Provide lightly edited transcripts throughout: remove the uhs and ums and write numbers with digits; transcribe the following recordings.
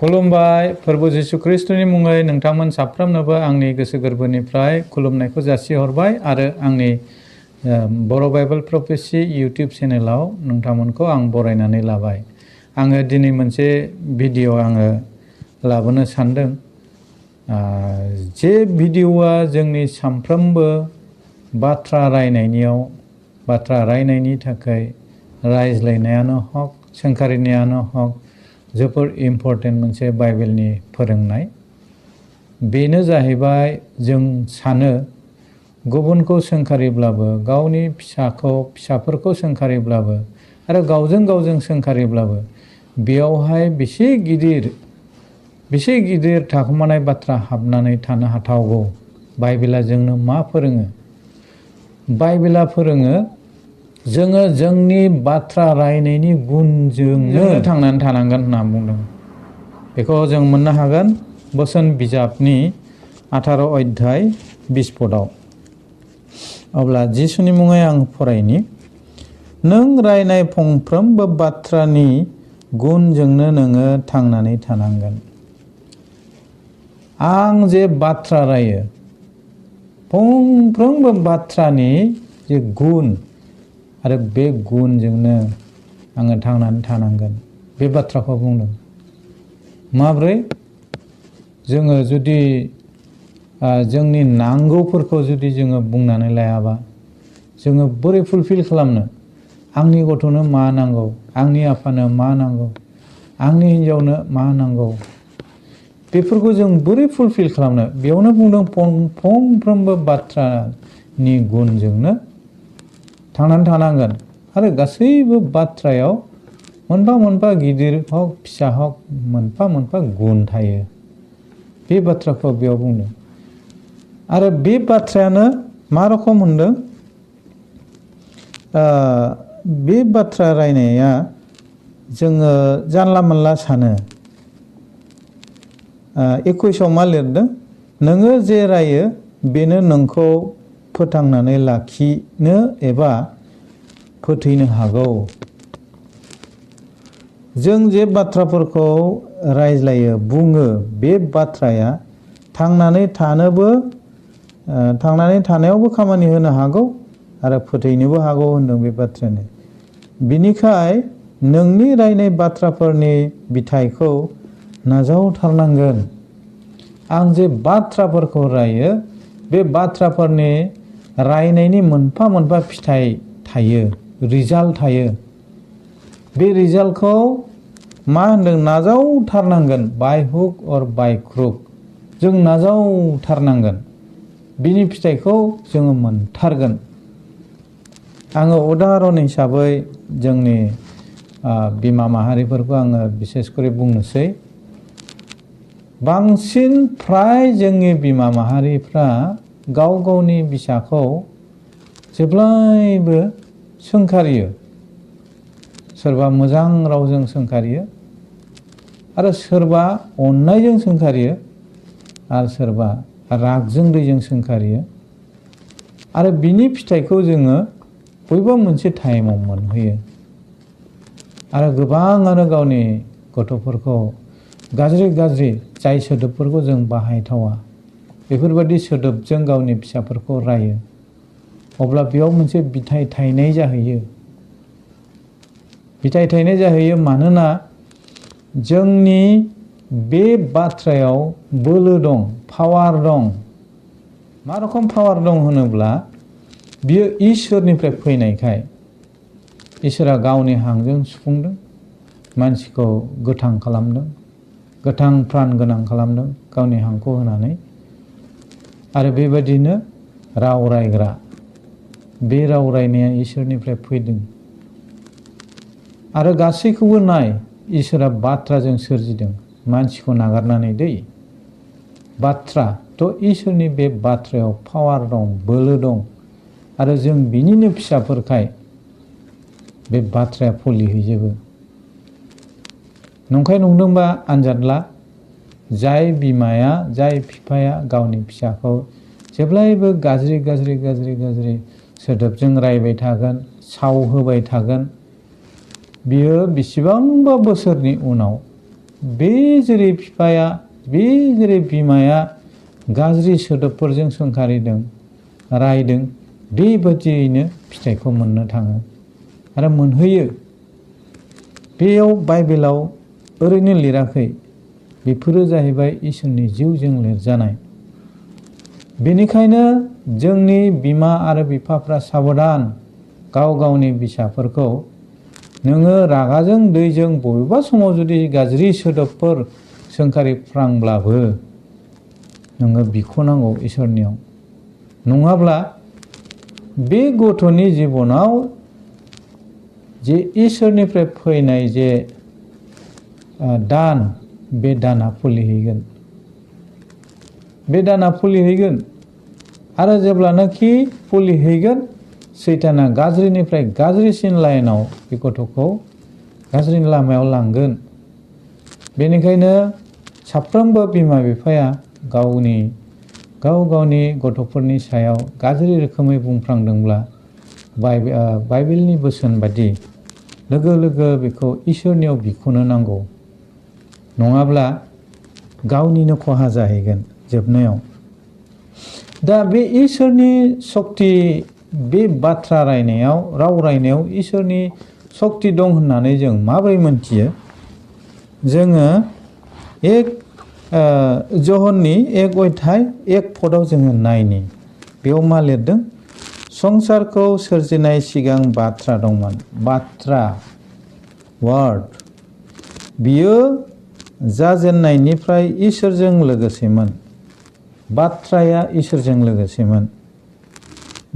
खुलुमबाय फोरबो जिसु ख्रिस्टनि मुङै नोंथांमोन साफ्रोमनोबो आंनि गोसो गोरबोनिफ्राय खुलुमनायखौ जासिहरबाय आरो आंनि बर' बाइबेल प्रफेसि इउटिउब चेनेलाव नोंथांमोनखौ आं बरायनानै लाबाय। आङो दिनै मोनसे भिडिअ आङो लाबोनो सानदों। जे भिडिअआ जोंनि सानफ्रोमबो बाथ्रा रायनायनि थाखाय रायज्लायनायानो हक सोंखारिनायानो हक जोबोर इम्पर्टेन्ट मोनसे बाइबेलनि फोरोंनाय। बेनो जाहैबाय जों सानो गुबुनखौ सोंखारिब्लाबो गावनि फिसाफोरखौ सोंखारिब्लाबो आरो गावजों सोंखारिब्लाबो बेयावहाय बेसे गिदिर थाखोमानाय बाथ्रा हाबनानै थानो हाथावगौ। बाइबेला जोंनो मा फोरोङो? बाइबेला फोरोङो जोङो जोंनि बाथ्रा रायनायनि गुनजोंनो थांनानै थानांगोन होनना बुंदों। बेखौ जों मोननो हागोन बोसोन बिजाबनि 18 अध्याय 20 पदआव। अब्ला जिसुनि मुङै आं फरायनि। नों रायनाय फंफ्रोमबो बाथ्रानि गुनजोंनो नोङो थांनानै थानांगोन। आं जे बाथ्रा रायो फंफ्रोमबो बाथ्रानि जे गुन आरो बे गुनजोंनो आङो थांनानै थानांगोन। बे बाथ्राखौ बुंदों। माब्रै? जोङो जुदि जोंनि नांगौफोरखौ जुदि जोङो बुंनानै लायाबा जोङो बोरै फुलफिल खालामनो? आंनि गथ'नो मा नांगौ? आंनि आफानो मा नांगौ? आंनि हिन्जावनो मा नांगौ? बेफोरखौ जों बोरै फुलफिल खालामनो? बेयावनो बुंदों फंफ्रोमबो बाथ्रानि गुनजोंनो थांनानै थानांगोन। आरो गासैबो बाथ्रायाव मोनफा गिदिर हक फिसा हक मोनफा गुन थायो। बे बाथ्राखौ बेयाव बुंदों। आरो बे बाथ्रायानो मा रखम होनदों? बे बाथ्रा रायनाया जोङो जानला मोनला सानो। 21आव मा लिरदों? नोङो जे रायो बेनो नोंखौ फोथांनानै लाखिनो एबा फोथैनो हागौ। जों जे बाथ्राफोरखौ रायज्लायो बुङो बे बाथ्राया थांनानै थानायावबो खामानि होनो हागौ आरो फोथैनोबो हागौ होनदों बे बाथ्रायानो। बिनिखाय नोंनि रायनाय बाथ्राफोरनि बिथाइखौ नाजावथारनांगोन। आं जे बाथ्राफोरखौ रायो बे बाथ्राफोरनि रायनायनि मोनफा फिथाइ थायो, रिजाल्ट थायो। बे रिजाल्टखौ मा होनदों? नाजावथारनांगोन। बाय हुक अर बाय क्रुक जों नाजावथारनांगोन। बिनि फिथाइखौ जोङो मोनथारगोन। आङो उदाहरन हिसाबै जोंनि बिमा माहारिफोरखौ आङो बिसेस करे बुंनोसै। बांसिन फ्राय जोंनि बिमा माहारिफ्रा गावनि फिसाखौ जेब्लायबो सोंखारियो। सोरबा मोजां रावजों सोंखारियो आरो सोरबा अननायजों सोंखारियो आरो सोरबा रागजों दैजों सोंखारियो। आरो बिनि फिथाइखौ जोङो बबेबा मोनसे टाइमाव मोनहैयो। आरो गोबाङानो गावनि गथ'फोरखौ गाज्रि जाय सोदोबफोरखौ जों बाहायथावा बेफोरबायदि सोदोबजों गावनि फिसाफोरखौ रायो। अब्ला बेयाव मोनसे बिथाइ थायनाय जाहैयो। मानोना जोंनि बे बाथ्रायाव बोलो दं, पावार दं। मा रखम पावार दं होनोब्ला बियो इसोरनिफ्राय फैनायखाय इसोरा गावनि हांजों सुफुंदों, मानसिखौ गोथां खालामदों, गोथां प्रान गोनां खालामदों गावनि हांखौ होनानै। आरो बेबायदिनो राव रायग्रा, बे राव रायनाया इसोरनिफ्राय फैदों। आरो गासैखौबो नाय, इसोरा बाथ्राजों सोरजिदों मानसिखौ नागारनानै दै। बाथ्रा थ' इसोरनि बे बाथ्रायाव पावार दं, बोलो दं। आरो जों बिनिनो फिसाफोरखाय बे बाथ्राया फलिहैजोबो। नंखाय नंदोंबा आनजाद ला। जाय बिमाया जाय बिफाया गावनि फिसाखौ जेब्लायबो गाज्रि सोदोबजों रायबाय थागोन, साव होबाय थागोन, बियो बेसेबांबा बोसोरनि उनाव बे जेरै बिफाया, बे जेरै बिमाया गाज्रि सोदोबफोरजों सोंखारिदों, रायदों, बेबादियैनो फिथाइखौ मोननो थाङो आरो मोनहैयो। बेयाव बाइबेलाव ओरैनो लिराखै, बेफोरो जाहैबाय इसोरनि जिउजों लिरजानाय। बेनिखायनो जोंनि बिमा आरो बिफाफ्रा साबधान, गाव गावनि फिसाफोरखौ नोङो रागाजों दैजों बबेबा समाव जुदि गाज्रि सोदोबफोर सोंखारिफ्रांब्लाबो नोङो बिख'नांगौ इसोरनियाव। नङाब्ला बे गथ'नि जिबनाव जे इसोरनिफ्राय फैनाय जे दान, बे दाना फुलिहैगोन। बे दाना फुलिहैगोन आरो जेब्लानाखि फुलिहैगोन, सैताना गाज्रिनिफ्राय गाज्रिसिन लाइनाव बे गथ'खौ गाज्रि लामायाव लांगोन। बेनिखायनो साफ्रोमबो बिमा बिफाया गाव गावनि गथ'फोरनि सायाव गाज्रि रोखोमै बुंफ्रांदोंब्ला बाइबेलनि बोसोन बादि लोगो लोगो बेखौ इसोरनियाव बिख'नो नांगौ। नङाब्ला गावनिनो खहा जाहैगोन जोबनायाव। दा बे इसोरनि सक्ति, बे बाथ्रा रायनायाव, राव रायनायाव इसोरनि सक्ति दं होननानै जों माबोरै मोनथियो? जोङो जहननि 1:1 जोङो नायनि। बेयाव मा लिरदों? संसारखौ सोरजिनाय सिगां बाथ्रा दंमोन। बाथ्रा, वार्ड, बियो जाजेननायनिफ्राय इसोरजों लोगोसेमोन। बाथ्राया इसोरजों लोगोसेमोन।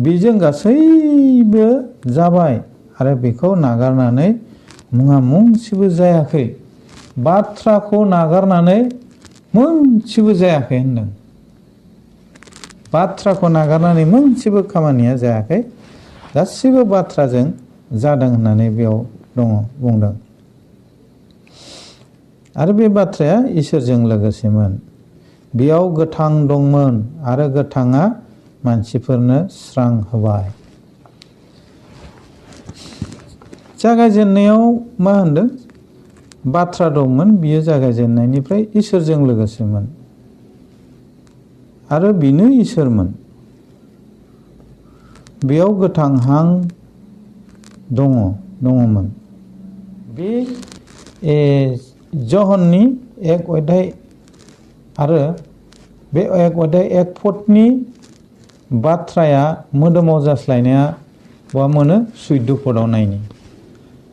बेजों गासैबो जाबाय आरो बेखौ नागारनानै मुङा मोनसेबो जायाखै। बाथ्राखौ नागारनानै मोनसेबो जायाखै होनदों। बाथ्राखौ नागारनानै मोनसेबो खामानिया जायाखै। गासिबो बाथ्राजों जादों होननानै बेयाव बुंदों। आरो बे बाथ्राया इसोरजों लोगोसेमोन। बेयाव गोथां दंमोन आरो गोथाङा मानसिफोरनो स्रां होबाय। जागायजेननायाव मा होनदों? बाथ्रा दंमोन, बियो जागायजेननायनिफ्राय इसोरजों लोगोसेमोन आरो बिनो इसोरमोन। बेयाव गोथां हां दङमोन। बे जहननि 1:1 आरो बे 1:1 बाथ्राया मोदोमाव जास्लायनाया बहा मोनो? 14 नायनि।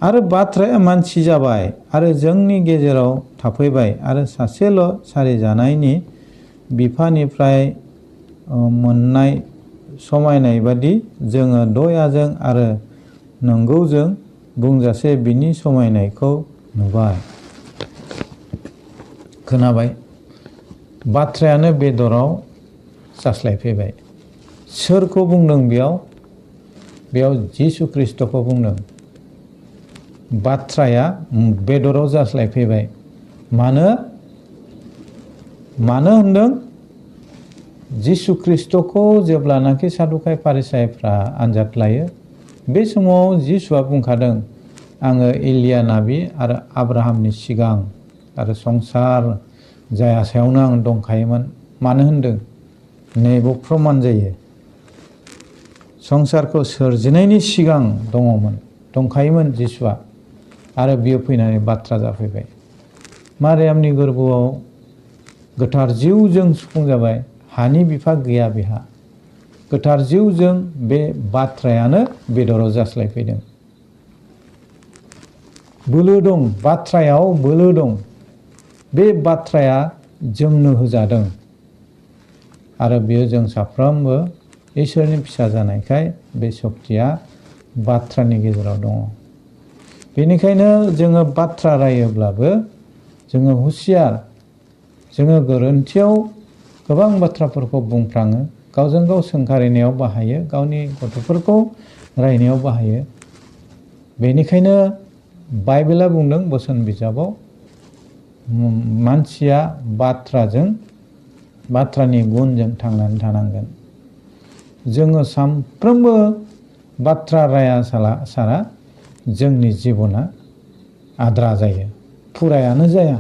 आरो बाथ्राया मानसि जाबाय आरो जोंनि गेजेराव थाफैबाय आरो सासेल' सारिजानायनि बिफानिफ्राय मोननाय समायनाय बादि जोङो दयाजों आरो नंगौजों बुंजासे बिनि समायनायखौ नुबाय। खोनाबाय? बाथ्रायानो बेदराव जास्लायफैबाय। सोरखौ बुंदों बेयाव जिसु ख्रिस्ट'खौ बुंदों। बाथ्राया बेदराव जास्लायफैबाय। मानो होनदों? जिसु ख्रिस्ट'खौ जेब्लानाखि सादुकाय फारिसायफ्रा आनजाद लायो, बे समाव जिसुआ बुंखादों, आङो एलिया नाबि आरो आब्राहामनि सिगां आरो संसार जाया सायावनो आं दंखायोमोन। मानो होनदों? नैबाव प्रमान जायो। संसारखौ सोरजिनायनि सिगां दंखायोमोन जिसुआ, आरो बियो फैनानै बाथ्रा जाफैबाय। मारियामनि गोरबोआव गोथार जिउजों सुफुं जाबाय। हानि बिफा गैया बेहा। गोथार जिउजों बे बाथ्रायानो बेदराव जास्लायफैदों। बोलो दं, बाथ्रायाव बोलो दं। बे बाथ्राया जोंनो होजादों आरो बेयो जों साफ्रोमबो इसोरनि फिसा जानायखाय बे सक्तिया बाथ्रानि गेजेराव दङ। बेनिखायनो जोङो बाथ्रा रायोब्लाबो जोङो हुसियार। जोङो गोरोन्थियाव गोबां बाथ्राफोरखौ बुंफ्राङो, गावजों गाव सोंखारिनायाव बाहायो, गावनि गथ'फोरखौ रायनायाव बाहायो। बेनिखायनो बाइबेला बुंदों बोसोन बिजाबाव, मानसिया बाथ्रानि गुनजों थांनानै थानांगोन। जोङो सानफ्रोमबो बाथ्रा रायासारा जोंनि जिबना आद्रा जायो, फुरायानो जाया।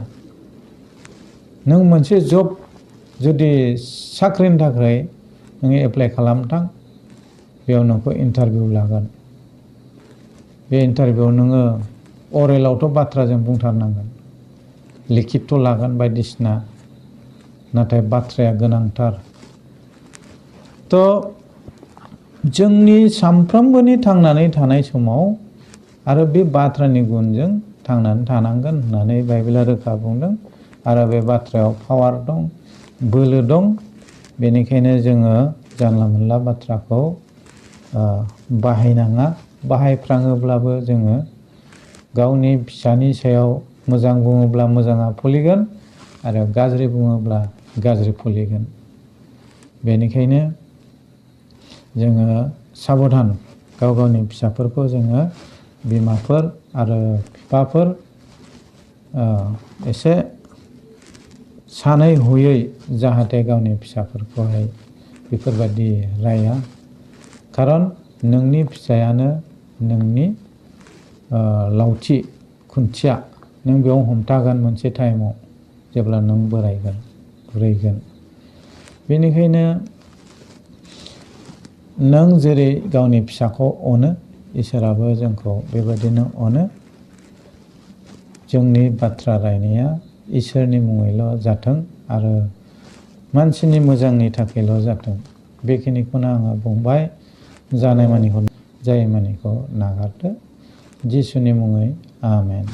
नों मोनसे जब जुदि साख्रिनि थाखाय नोङो एप्लाइ खालामथां बेयाव नोंखौ इन्टारभिउ लागोन बे इन्टारभिउआव नोङो अरेलावथ' बाथ्राजों बुंथारनांगोन लिखित लागोन बायदिसिना नाथाय बाथ्राया गोनांथार थ' जोंनि सानफ्रोमबोनि थांनानै थानाय समाव आरो बे बाथ्रानि गुनजों थांनानै थानांगोन होननानै बाइबेला रोखा बुंदों आरो बे बाथ्रायाव पावार दं बोलो दं बेनिखायनो जोङो जानला मोनला बाथ्राखौ बाहायनाङा बाहायफ्राङोब्लाबो जोङो गावनि फिसानि सायाव मोजां बुङोब्ला मोजाङा फलिगोन आरो गाज्रि बुङोब्ला गाज्रि फलिगोन बेनिखायनो जोङो साबधान गाव गावनि फिसाफोरखौ जोङो बिमाफोर आरो बिफाफोर एसे सानै हयै जाहाथे गावनि फिसाफोरखौहाय बेफोरबायदि राया खारन नोंनि फिसायानो नोंनि लावथि खुन्थिया नों बेयाव हमथागोन मोनसे टाइमाव जेब्ला नों बोरायगोन बुरैगोन बेनिखायनो नों जेरै गावनि फिसाखौ अनो इसोराबो जोंखौ बेबायदिनो अनो जोंनि बाथ्रा रायनाया इसोरनि मुङैल' जाथों आरो मानसिनि मोजांनि थाखायल' जाथों बेखिनिखौनो आङो बुंबाय जानाय मानिखौ जायै मानिखौ नागारदो जिसुनि मुङै आमेन।